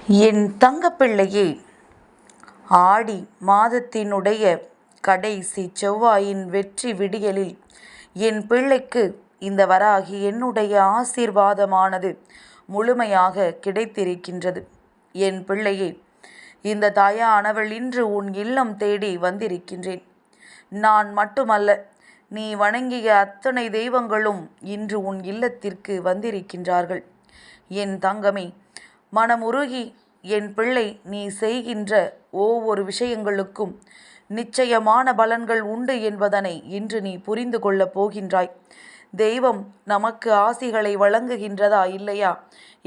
என் தங்கப்பிள்ளையே, ஆடி மாதத்தினுடைய கடைசி செவ்வாயின் வெற்றி விடியலில் என் பிள்ளைக்கு இந்த வராகி என்னுடைய ஆசீர்வாதமானது முழுமையாக கிடைத்திருக்கின்றது. என் பிள்ளையே, இந்த தாயானவள் இன்று உன் இல்லம் தேடி வந்திருக்கின்றேன். நான் மட்டுமல்ல, நீ வணங்கிய அத்தனை தெய்வங்களும் இன்று உன் இல்லத்திற்கு வந்திருக்கின்றார்கள். என் தங்கமே, மனமுருகி என் பிள்ளை, நீ செய்கின்ற ஒவ்வொரு விஷயங்களுக்கும் நிச்சயமான பலன்கள் உண்டு என்பதனை இன்று நீ புரிந்து கொள்ளப் போகின்றாய். தெய்வம் நமக்கு ஆசிகளை வழங்குகின்றதா இல்லையா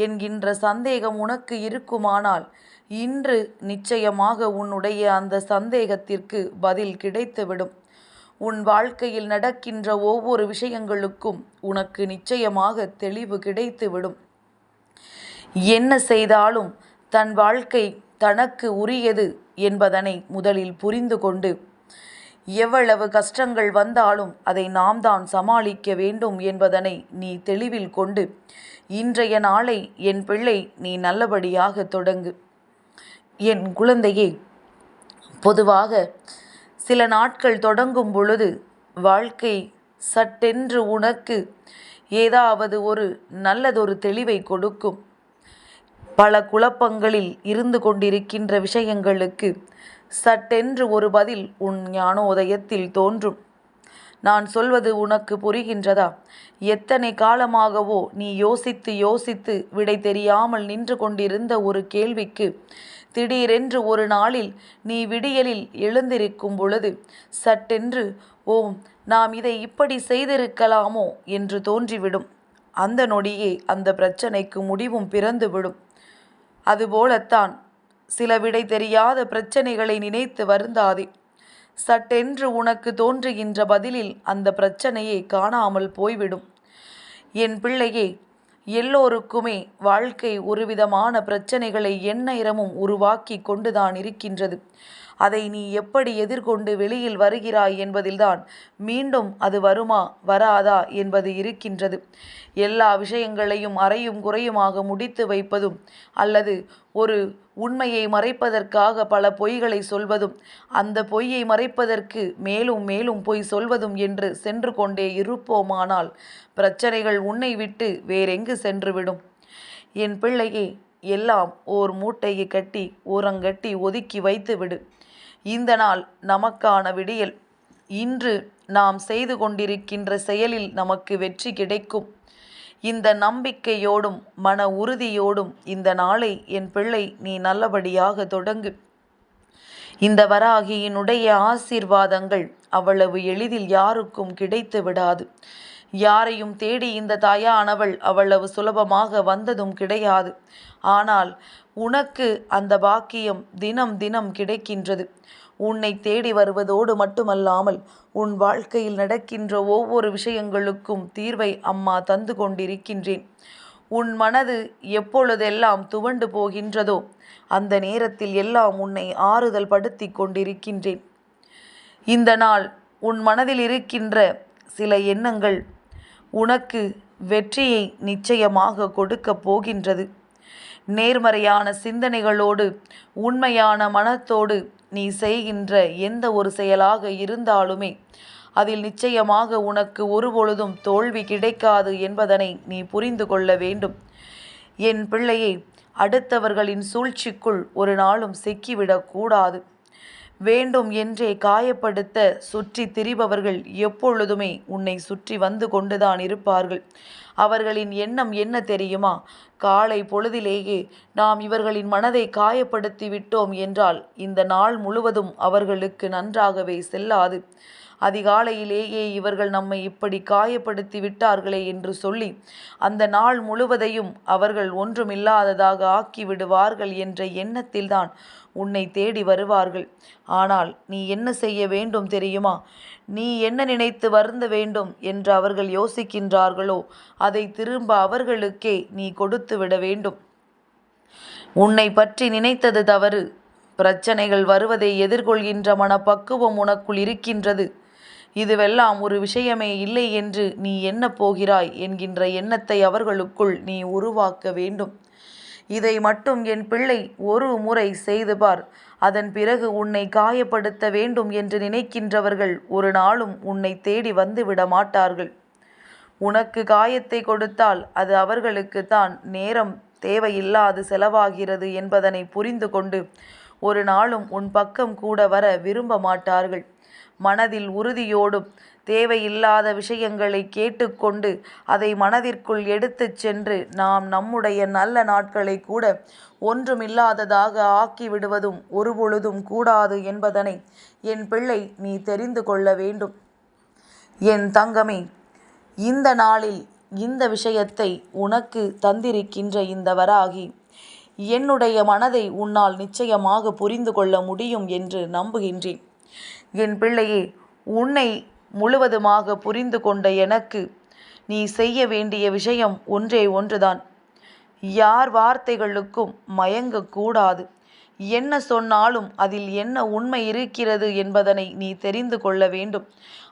என்கின்ற சந்தேகம் உனக்கு இருக்குமானால் இன்று நிச்சயமாக உன்னுடைய அந்த சந்தேகத்திற்கு பதில் கிடைத்துவிடும். உன் வாழ்க்கையில் நடக்கின்ற ஒவ்வொரு விஷயங்களுக்கும் உனக்கு நிச்சயமாக தெளிவு கிடைத்துவிடும். என்ன செய்தாலும் தன் வாழ்க்கை தனக்கு உரியது என்பதனை முதலில் புரிந்து கொண்டு, எவ்வளவு கஷ்டங்கள் வந்தாலும் அதை நாம் தான் சமாளிக்க வேண்டும் என்பதனை நீ தெளிவில் கொண்டு இன்றைய நாளை என் பிள்ளை நீ நல்லபடியாக தொடங்கு. என் குழந்தையே, பொதுவாக சில நாட்கள் தொடங்கும் பொழுது வாழ்க்கை சட்டென்று உனக்கு ஏதாவது ஒரு நல்லதொரு தெளிவை கொடுக்கும். பல குழப்பங்களில் இருந்து கொண்டிருக்கின்ற விஷயங்களுக்கு சட்டென்று ஒரு பதில் உன் ஞானோதயத்தில் தோன்றும். நான் சொல்வது உனக்கு புரிகின்றதா? எத்தனை காலமாகவோ நீ யோசித்து யோசித்து விடை தெரியாமல் நின்று கொண்டிருந்த ஒரு கேள்விக்கு திடீரென்று ஒரு நாளில் நீ விடியலில் எழுந்திருக்கும் பொழுது சட்டென்று ஓம், நாம் இதை இப்படி செய்திருக்கலாமோ என்று தோன்றிவிடும். அந்த நொடியே அந்த பிரச்சனைக்கு முடிவும் பிறந்துவிடும். அதுபோலத்தான் சில விடை தெரியாத பிரச்சனைகளை நினைத்து வருந்தாதே. சட்டென்று உனக்கு தோன்றுகின்ற பதிலில் அந்த பிரச்சனையை காணாமல் போய்விடும். என் பிள்ளையே, எல்லோருக்குமே வாழ்க்கை ஒருவிதமான பிரச்சனைகளை எந்நேரமும் உருவாக்கி கொண்டுதான் இருக்கின்றது. அதை நீ எப்படி எதிர்கொண்டு வெளியில் வருகிறாய் என்பதில்தான் மீண்டும் அது வருமா வராதா என்பது இருக்கின்றது. எல்லா விஷயங்களையும் அறையும் குறையுமாக முடித்து வைப்பதும் அல்லது ஒரு உண்மையை மறைப்பதற்காக பல பொய்களை சொல்வதும் அந்த பொய்யை மறைப்பதற்கு மேலும் மேலும் பொய் சொல்வதும் என்று சென்று கொண்டே இருப்போமானால் பிரச்சனைகள் உன்னை விட்டு வேறெங்கு சென்றுவிடும். என் பிள்ளையே, எல்லாம் ஓர் மூட்டையை கட்டி ஓரங்கட்டி ஒதுக்கி வைத்துவிடு. இந்த நாள் நமக்கான விடியல். இன்று நாம் செய்து கொண்டிருக்கின்ற செயலில் நமக்கு வெற்றி கிடைக்கும். இந்த நம்பிக்கையோடும் மன உறுதியோடும் இந்த நாளை என் பிள்ளை நீ நல்லபடியாக தொடங்கு. இந்த வராகியினுடைய ஆசீர்வாதங்கள் அவ்வளவு எளிதில் யாருக்கும் கிடைத்து விடாது. யாரையும் தேடி இந்த தாயானவள் அவ்வளவு சுலபமாக வந்ததும் கிடையாது. ஆனால் உனக்கு அந்த பாக்கியம் தினம் தினம் கிடைக்கின்றது. உன்னை தேடி வருவதோடு மட்டுமல்லாமல் உன் வாழ்க்கையில் நடக்கின்ற ஒவ்வொரு விஷயங்களுக்கும் தீர்வை அம்மா தந்து கொண்டிருக்கின்றேன். உன் மனது எப்பொழுதெல்லாம் துவண்டு போகின்றதோ அந்த நேரத்தில் எல்லாம் உன்னை ஆறுதல் படுத்தி கொண்டிருக்கின்றேன். இந்த நாள் உன் மனதில் இருக்கின்ற சில எண்ணங்கள் உனக்கு வெற்றியை நிச்சயமாக கொடுக்க போகின்றது. நேர்மறையான சிந்தனைகளோடு உண்மையான மனத்தோடு நீ செய்கின்ற எந்த ஒரு செயலாக இருந்தாலுமே அதில் நிச்சயமாக உனக்கு ஒருபொழுதும் தோல்வி கிடைக்காது என்பதனை நீ புரிந்து கொள்ள வேண்டும். என் பிள்ளையை, அடுத்தவர்களின் சூழ்ச்சிக்குள் ஒரு நாளும் சிக்கிவிடக்கூடாது. வேண்டும் என்றே காயப்படுத்த சுற்றி திரிபவர்கள் எப்பொழுதுமே உன்னை சுற்றி வந்து கொண்டுதான் இருப்பார்கள். அவர்களின் எண்ணம் என்ன தெரியுமா? காலை பொழுதிலேயே நாம் இவர்களின் மனதை காயப்படுத்தி விட்டோம் என்றால் இந்த நாள் முழுவதும் அவர்களுக்கு நன்றாகவே செல்லாது. அதிகாலையிலேயே இவர்கள் நம்மை இப்படி காயப்படுத்தி விட்டார்களே என்று சொல்லி அந்த நாள் முழுவதையும் அவர்கள் ஒன்றுமில்லாததாக ஆக்கிவிடுவார்கள் என்ற எண்ணத்தில்தான் உன்னை தேடி வருவார்கள். ஆனால் நீ என்ன செய்ய வேண்டும் தெரியுமா? நீ என்ன நினைத்து வருந்த வேண்டும் என்று அவர்கள் யோசிக்கின்றார்களோ அதை திரும்ப அவர்களுக்கே நீ கொடுத்து விட வேண்டும். உன்னை பற்றி நினைத்தது தவறு. பிரச்சனைகள் வருவதை எதிர்கொள்கின்ற மனப்பக்குவம் உனக்குள் இருக்கின்றது. இதுவெல்லாம் ஒரு விஷயமே இல்லை என்று நீ எண்ணப் போகிறாய் என்கின்ற எண்ணத்தை அவர்களுக்குள் நீ உருவாக்க வேண்டும். இதை மட்டும் என் பிள்ளை ஒரு முறை செய்து பார். அதன் பிறகு உன்னை காயப்படுத்த வேண்டும் என்று நினைக்கின்றவர்கள் ஒரு நாளும் உன்னை தேடி வந்துவிட மாட்டார்கள். உனக்கு காயத்தை கொடுத்தால் அது அவர்களுக்குத்தான் நேரம் தேவையில்லாது செலவாகிறது என்பதனை புரிந்து கொண்டு ஒரு நாளும் உன் பக்கம் கூட வர விரும்ப மாட்டார்கள். மனதில் உறுதியோடும் தேவையில்லாத விஷயங்களை கேட்டுக்கொண்டு அதை மனதிற்குள் எடுத்துச் சென்று நாம் நம்முடைய நல்ல நாட்களை கூட ஒன்றுமில்லாததாக ஆக்கிவிடுவதும் ஒருபொழுதும் கூடாது என்பதனை என் பிள்ளை நீ தெரிந்து கொள்ள வேண்டும். என் தங்கமே, இந்த நாளில் இந்த விஷயத்தை உனக்கு தந்திருக்கின்ற இந்த வராகி என்னுடைய மனதை உன்னால் நிச்சயமாக புரிந்து கொள்ள முடியும் என்று நம்புகின்றேன். என் பிள்ளையே, உன்னை முழுவதுமாக புரிந்து கொண்ட எனக்கு நீ செய்ய வேண்டிய விஷயம் ஒன்றே ஒன்றுதான். யார் வார்த்தைகளுக்கும் மயங்கக்கூடாது. என்ன சொன்னாலும் அதில் என்ன உண்மை இருக்கிறது என்பதனை நீ தெரிந்து கொள்ள வேண்டும்.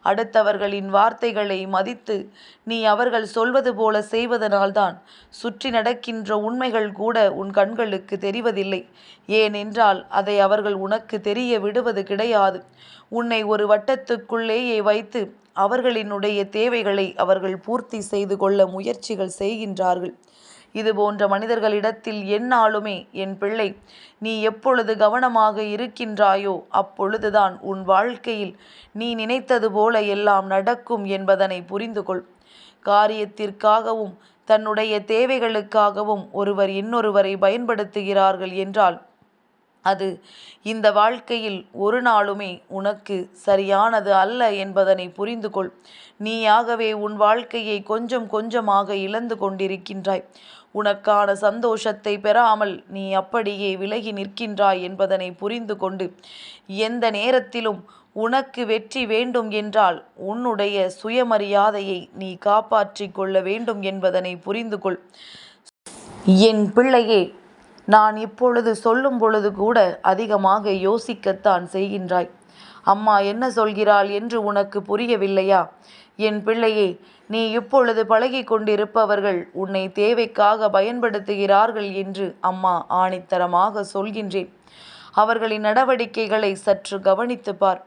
அடுத்தவர்களின் வார்த்தைகளை மதித்து நீ அவர்கள் சொல்வது போல செய்வதனால்தான் சுற்றி நடக்கின்ற உண்மைகள் கூட உன் கண்களுக்கு தெரிவதில்லை. ஏனென்றால் அதை அவர்கள் உனக்கு தெரிய விடுவது கிடையாது. உன்னை ஒரு வட்டத்துக்குள்ளேயே வைத்து அவர்களினுடைய தேவைகளை அவர்கள் பூர்த்தி செய்து கொள்ள முயற்சிகள் செய்கின்றார்கள். இது போன்ற மனிதர்களிடத்தில் எந்நாளுமே என் பிள்ளை நீ எப்பொழுது கவனமாக இருக்கின்றாயோ அப்பொழுதுதான் உன் வாழ்க்கையில் நீ நினைத்தது போல எல்லாம் நடக்கும் என்பதனை புரிந்து கொள். காரியத்திற்காகவும் தன்னுடைய தேவைகளுக்காகவும் ஒருவர் இன்னொருவரை பயன்படுத்துகிறார்கள் என்றால் அது இந்த வாழ்க்கையில் ஒரு நாளுமே உனக்கு சரியானது அல்ல என்பதனை புரிந்து கொள். நீயாகவே உன் வாழ்க்கையை கொஞ்சம் கொஞ்சமாக இழந்து கொண்டிருக்கின்றாய். உனக்கான சந்தோஷத்தை பெறாமல் நீ அப்படியே விலகி நிற்கின்றாய் என்பதனை புரிந்து கொண்டு எந்த நேரத்திலும் உனக்கு வெற்றி வேண்டும் என்றால் உன்னுடைய சுயமரியாதையை நீ காப்பாற்றிக் கொள்ள வேண்டும் என்பதனை புரிந்து கொள். என் பிள்ளையே, நான் இப்பொழுது சொல்லும் பொழுது கூட அதிகமாக யோசிக்கத்தான் செய்கின்றாய். அம்மா என்ன சொல்கிறாள் என்று உனக்கு புரியவில்லையா? என் பிள்ளையே, நீ இப்பொழுது பழகி கொண்டிருப்பவர்கள் உன்னை தேவைக்காக பயன்படுத்துகிறார்கள் என்று அம்மா ஆணித்தரமாக சொல்கின்றேன். அவர்களின் நடவடிக்கைகளை சற்று கவனித்து பார்.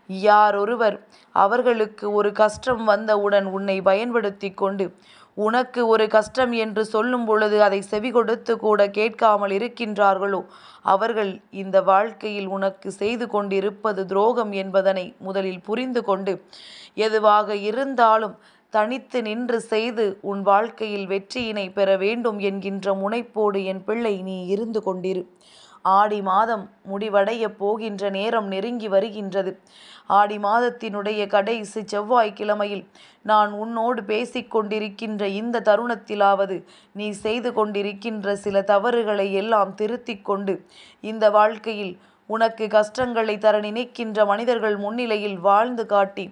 யாரொருவர் அவர்களுக்கு ஒரு கஷ்டம் வந்தவுடன் உன்னை பயன்படுத்தி கொண்டு உனக்கு ஒரு கஷ்டம் என்று சொல்லும் பொழுது அதை செவி கொடுத்து கூட கேட்காமல் இருக்கின்றார்களோ அவர்கள் இந்த வாழ்க்கையில் உனக்கு செய்து கொண்டிருப்பது துரோகம் என்பதனை முதலில் புரிந்து கொண்டு எதுவாக இருந்தாலும் தனித்து நின்று செய்து உன் வாழ்க்கையில் வெற்றியினை பெற வேண்டும் என்கின்ற முனைப்போடு என் பிள்ளை நீ இருந்து கொண்டிரு. ஆடி மாதம் முடிவடைய போகின்ற நேரம் நெருங்கி வருகின்றது. ஆடி மாதத்தினுடைய கடைசி செவ்வாய்க்கிழமையில் நான் உன்னோடு பேசிக்கொண்டிருக்கின்ற இந்த தருணத்திலாவது நீ செய்து கொண்டிருக்கின்ற சில தவறுகளை எல்லாம் திருத்திக் கொண்டு இந்த வாழ்க்கையில் உனக்கு கஷ்டங்களை தர நினைக்கின்ற மனிதர்கள் முன்னிலையில் வாழ்ந்து காட்டி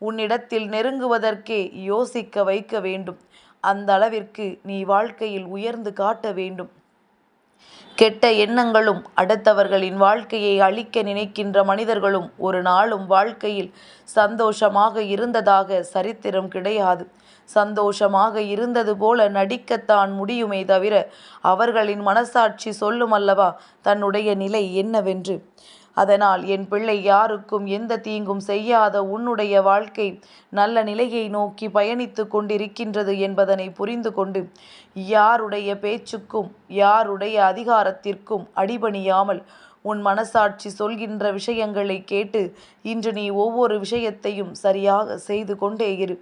உன்னிடத்தில் நெருங்குவதற்கே யோசிக்க வைக்க வேண்டும். அந்த அளவிற்கு நீ வாழ்க்கையில் உயர்ந்து காட்ட வேண்டும். கெட்ட எண்ணங்களும் அடுத்தவர்களின் வாழ்க்கையை அழிக்க நினைக்கின்ற மனிதர்களும் ஒரு நாளும் வாழ்க்கையில் சந்தோஷமாக இருந்ததாக சரித்திரம் கிடையாது. சந்தோஷமாக இருந்தது போல நடிக்கத்தான் முடியுமே தவிர அவர்களின் மனசாட்சி சொல்லும் அல்லவா தன்னுடைய நிலை என்னவென்று. அதனால் என் பிள்ளை, யாருக்கும் எந்த தீங்கும் செய்யாத உன்னுடைய வாழ்க்கை நல்ல நிலையை நோக்கி பயணித்து கொண்டிருக்கின்றது என்பதனை புரிந்து கொண்டு யாருடைய பேச்சுக்கும் யாருடைய அதிகாரத்திற்கும் அடிபணியாமல் உன் மனசாட்சி சொல்கின்ற விஷயங்களை கேட்டு இன்று நீ ஒவ்வொரு விஷயத்தையும் சரியாக செய்து கொண்டே இரு.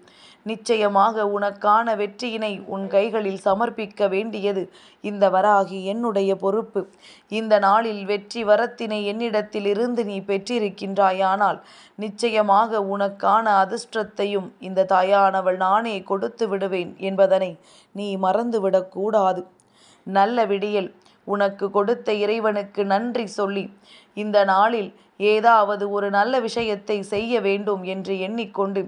நிச்சயமாக உனக்கான வெற்றியினை உன் கைகளில் சமர்ப்பிக்க வேண்டியது இந்த வராகி என்னுடைய பொறுப்பு. இந்த நாளில் வெற்றி வரத்தினை என்னிடத்தில் இருந்து நீ பெற்றிருக்கின்றாயானால் நிச்சயமாக உனக்கான அதிர்ஷ்டத்தையும் இந்த தாயானவள் நானே கொடுத்து விடுவேன் என்பதனை நீ மறந்துவிடக்கூடாது. நல்ல விடியல் உனக்கு கொடுத்த இறைவனுக்கு நன்றி சொல்லி இந்த நாளில் ஏதாவது ஒரு நல்ல விஷயத்தை செய்ய வேண்டும் என்று எண்ணிக்கொண்டு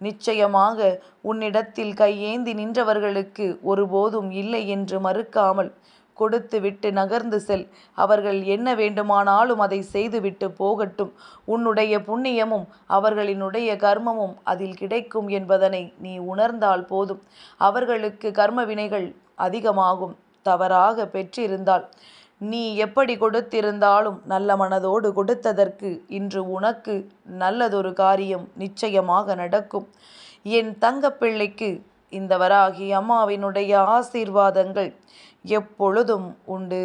நிச்சயமாக உன்னிடத்தில் கையேந்தி நின்றவர்களுக்கு ஒருபோதும் இல்லை என்று மறுக்காமல் கொடுத்துவிட்டு நகர்ந்து செல். அவர்கள் என்ன வேண்டுமானாலும் அதை செய்துவிட்டு போகட்டும். உன்னுடைய புண்ணியமும் அவர்களினுடைய கர்மமும் அதில் கிடைக்கும் என்பதனை நீ உணர்ந்தால் போதும். அவர்களுக்கு கர்ம வினைகள் அதிகமாகும். தவறாக பெற்றிருந்தால் நீ எப்படி கொடுத்திருந்தாலும் நல்ல மனதோடு கொடுத்ததற்கு இன்று உனக்கு நல்லதொரு காரியம் நிச்சயமாக நடக்கும். என் தங்கப்பிள்ளைக்கு இந்த வராகி அம்மாவினுடைய ஆசீர்வாதங்கள் எப்பொழுதும் உண்டு.